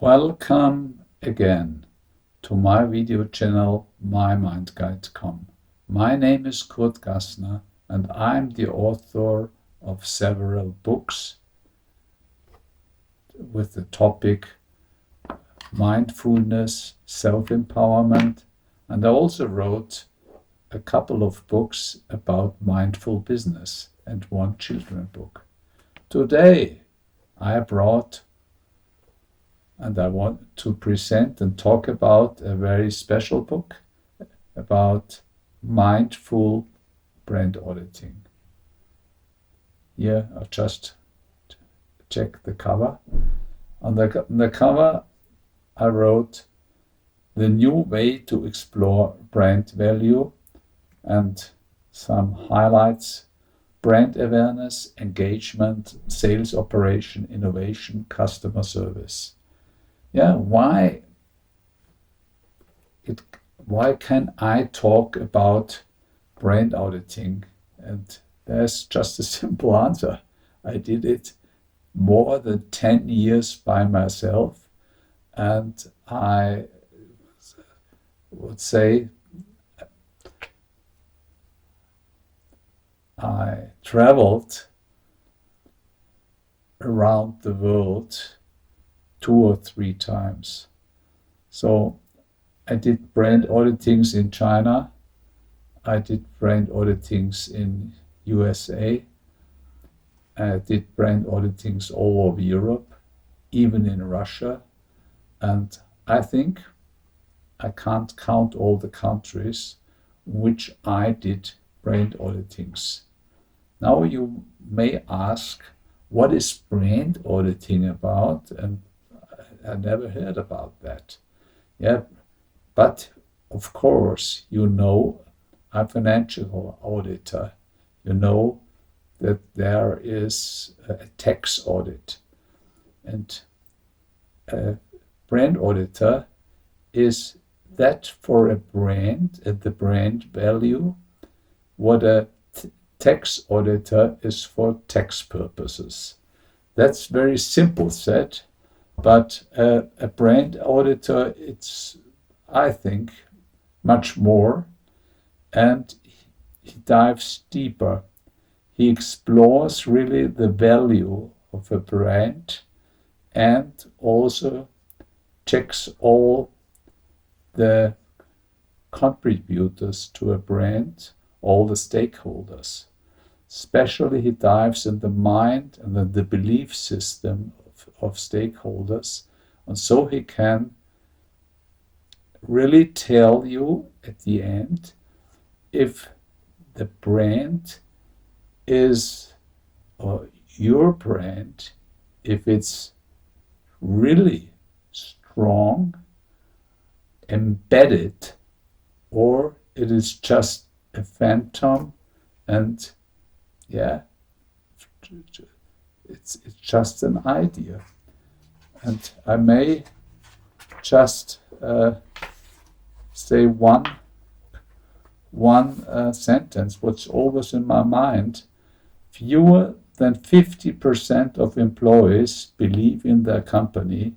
Welcome again to my video channel my-mindguide.com. My name is Gassner and I'm the author of several books with the topic mindfulness, self-empowerment, and I also wrote a couple of books about mindful business and one children's book. Today I brought and I want to present and talk about a very special book about mindful brand auditing. Here, I'll just check the cover. On the cover, I wrote the new way to explore brand value and some highlights: brand awareness, engagement, sales operation, innovation, customer service. Why can I talk about brand auditing? And there's just a simple answer. I did it more than 10 years by myself, and I would say I traveled around the world 2 or 3 times. So I did brand auditings in China, I did brand auditings in USA, I did brand auditings all over Europe, even in Russia, and I think I can't count all the countries which I did brand auditings. Now you may ask, what is brand auditing about? And I never heard about that. But of course, I'm a financial auditor. You know that there is a tax audit. And a brand auditor is that for a brand and the brand value, what a tax auditor is for tax purposes. That's very simple said. But a brand auditor, it's, I think, much more, and he dives deeper. He explores really the value of a brand and also checks all the contributors to a brand, all the stakeholders. Especially he dives in the mind and then the belief system of stakeholders, and so he can really tell you at the end if the brand is, or your brand, if it's really strong, embedded, or it is just a phantom, and it's just an idea. And I may just say one sentence, what's always in my mind. Fewer than 50% of employees believe in their company's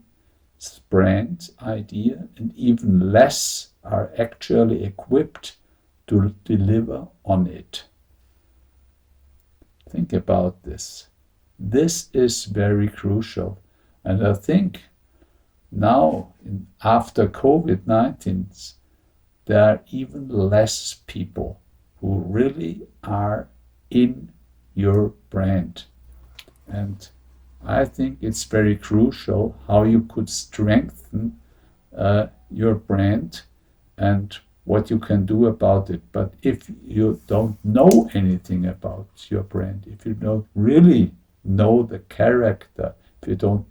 brand idea, and even less are actually equipped to deliver on it. Think about this. This is very crucial. And I think now, after COVID-19, there are even less people who really are in your brand. And I think it's very crucial how you could strengthen your brand and what you can do about it. But if you don't know anything about your brand, if you don't really know the character, if you don't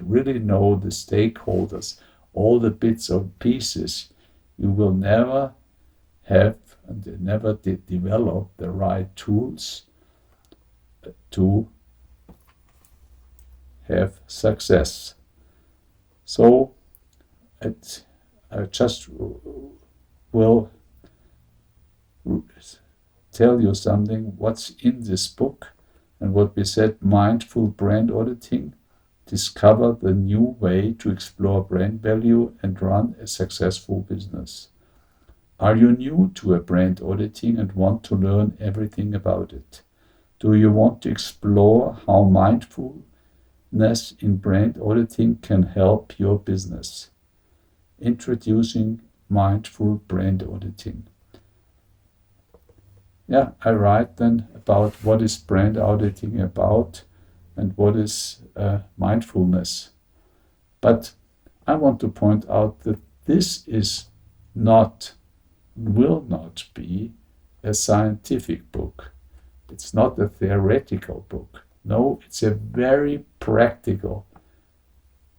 really know the stakeholders, all the bits and pieces, you will never have and never develop the right tools to have success. So I just will tell you something what's in this book and what we said, mindful brand auditing. discover the new way to explore brand value and run a successful business. Are you new to a brand auditing and want to learn everything about it? Do you want to explore how mindfulness in brand auditing can help your business? Introducing mindful brand auditing. Yeah, I write then about what is brand auditing about and what is mindfulness. But I want to point out that this is not, will not be a scientific book. It's not a theoretical book. No, it's a very practical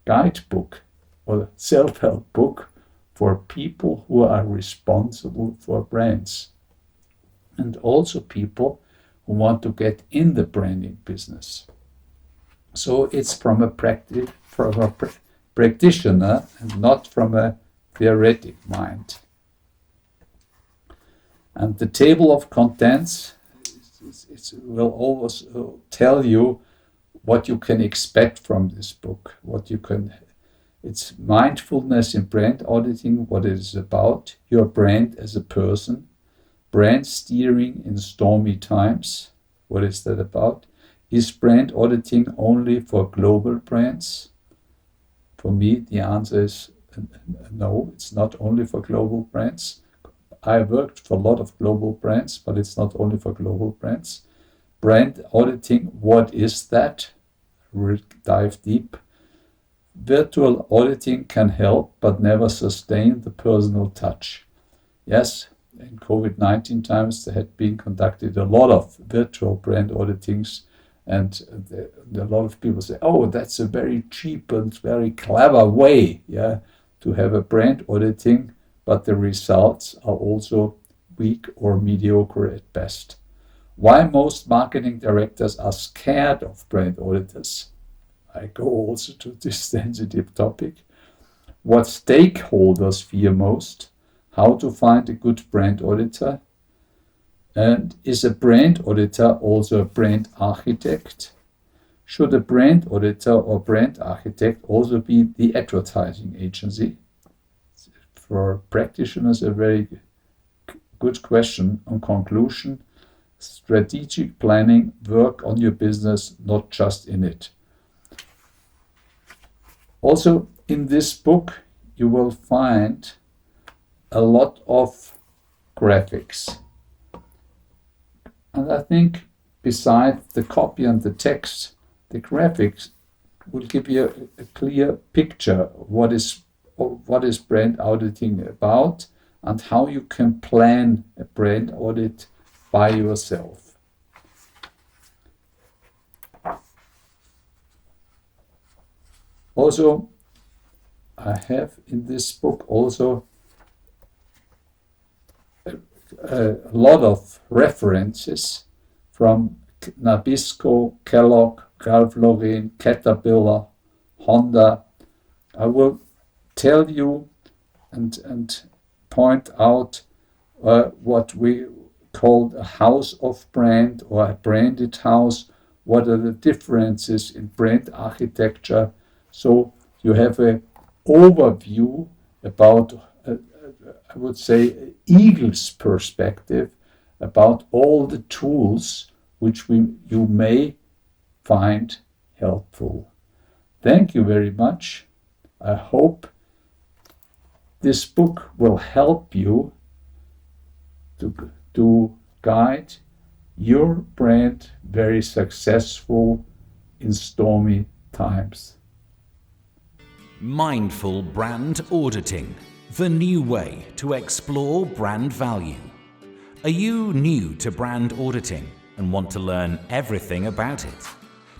guidebook or self-help book for people who are responsible for brands and also people who want to get in the branding business. So it's from a practitioner and not from a theoretic mind. And the table of contents will always tell you what you can expect from this book. It's mindfulness in brand auditing, what it is about, your brand as a person, brand steering in stormy times, what is that about? Is brand auditing only for global brands? For me, the answer is no, it's not only for global brands. I worked for a lot of global brands, but it's not only for global brands. Brand auditing, what is that? We'll dive deep. Virtual auditing can help, but never sustain the personal touch. Yes, in COVID-19 times, there had been conducted a lot of virtual brand auditings, and a lot of people say, oh, that's a very cheap and very clever way, to have a brand auditing, but the results are also weak or mediocre at best. Why most marketing directors are scared of brand auditors? I go also to this sensitive topic. What stakeholders fear most? How to find a good brand auditor? And is a brand auditor also a brand architect? Should a brand auditor or brand architect also be the advertising agency? For practitioners, a very good question. On conclusion, strategic planning, work on your business, not just in it. Also, in this book, you will find a lot of graphics. And I think besides the copy and the text, the graphics will give you a clear picture of what is brand auditing about and how you can plan a brand audit by yourself. Also, I have in this book also a lot of references from Nabisco, Kellogg, Ralph Lauren, Caterpillar, Honda. I will tell you and point out what we call a house of brand or a branded house. What are the differences in brand architecture? So you have an overview about, I would say, eagle's perspective about all the tools which you may find helpful. Thank you very much. I hope this book will help you to guide your brand very successful in stormy times. Mindful brand auditing, the new way to explore brand value. Are you new to brand auditing and want to learn everything about it?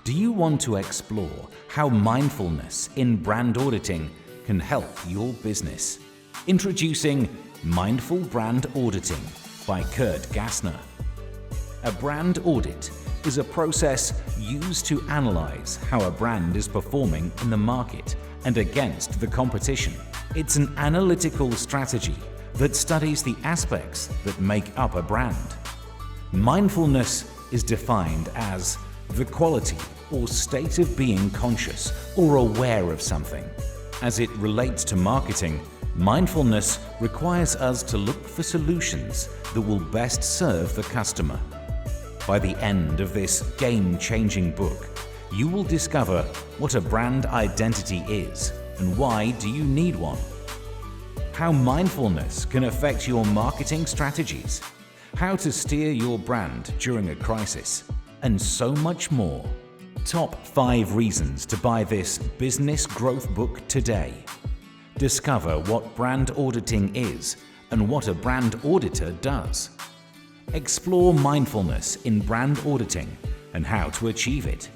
Do you want to explore how mindfulness in brand auditing can help your business? Introducing Mindful Brand Auditing by Kurt Gassner. A brand audit is a process used to analyze how a brand is performing in the market and against the competition. It's an analytical strategy that studies the aspects that make up a brand. Mindfulness is defined as the quality or state of being conscious or aware of something. As it relates to marketing, mindfulness requires us to look for solutions that will best serve the customer. By the end of this game-changing book, you will discover what a brand identity is and why do you need one. How mindfulness can affect your marketing strategies, how to steer your brand during a crisis, and so much more. Top 5 reasons to buy this business growth book today. Discover what brand auditing is and what a brand auditor does. Explore mindfulness in brand auditing and how to achieve it.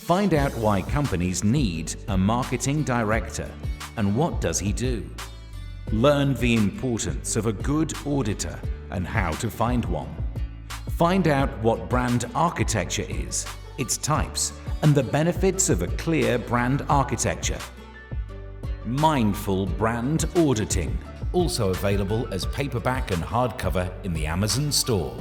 Find out why companies need a marketing director and what does he do. Learn the importance of a good auditor and how to find one. Find out what brand architecture is, its types, and the benefits of a clear brand architecture. Mindful Brand Auditing, also available as paperback and hardcover in the Amazon store.